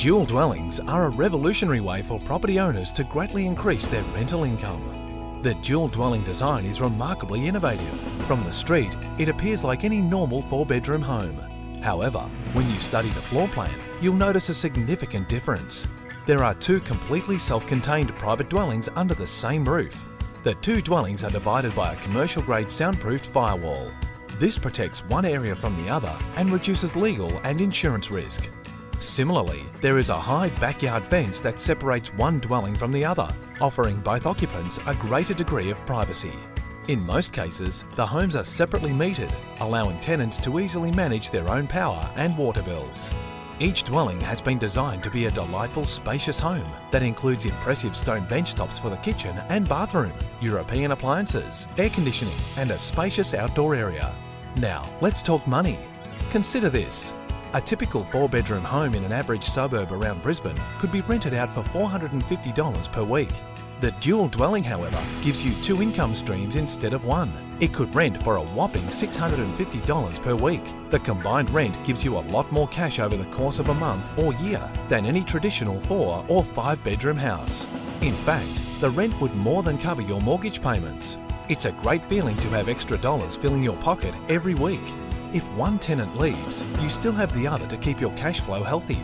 Dual dwellings are a revolutionary way for property owners to greatly increase their rental income. The dual dwelling design is remarkably innovative. From the street, it appears like any normal 4-bedroom home. However, when you study the floor plan, you'll notice a significant difference. There are 2 completely self-contained private dwellings under the same roof. The 2 dwellings are divided by a commercial-grade soundproofed firewall. This protects one area from the other and reduces legal and insurance risk. Similarly, there is a high backyard fence that separates one dwelling from the other, offering both occupants a greater degree of privacy. In most cases, the homes are separately metered, allowing tenants to easily manage their own power and water bills. Each dwelling has been designed to be a delightful, spacious home that includes impressive stone benchtops for the kitchen and bathroom, European appliances, air conditioning, and a spacious outdoor area. Now, let's talk money. Consider this. A typical 4-bedroom home in an average suburb around Brisbane could be rented out for $450 per week. The dual dwelling, however, gives you 2 income streams instead of 1. It could rent for a whopping $650 per week. The combined rent gives you a lot more cash over the course of a month or year than any traditional 4 or 5-bedroom house. In fact, the rent would more than cover your mortgage payments. It's a great feeling to have extra dollars filling your pocket every week. If one tenant leaves, you still have the other to keep your cash flow healthy.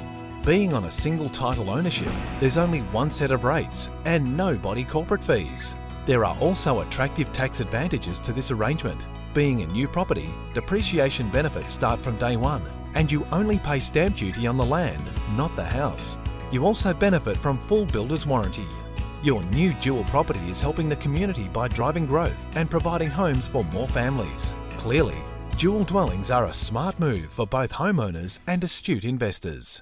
Being on a single title ownership, there's only one set of rates and no body corporate fees. There are also attractive tax advantages to this arrangement. Being a new property, depreciation benefits start from day 1, and you only pay stamp duty on the land, not the house. You also benefit from full builder's warranty. Your new dual property is helping the community by driving growth and providing homes for more families. Clearly, dual dwellings are a smart move for both homeowners and astute investors.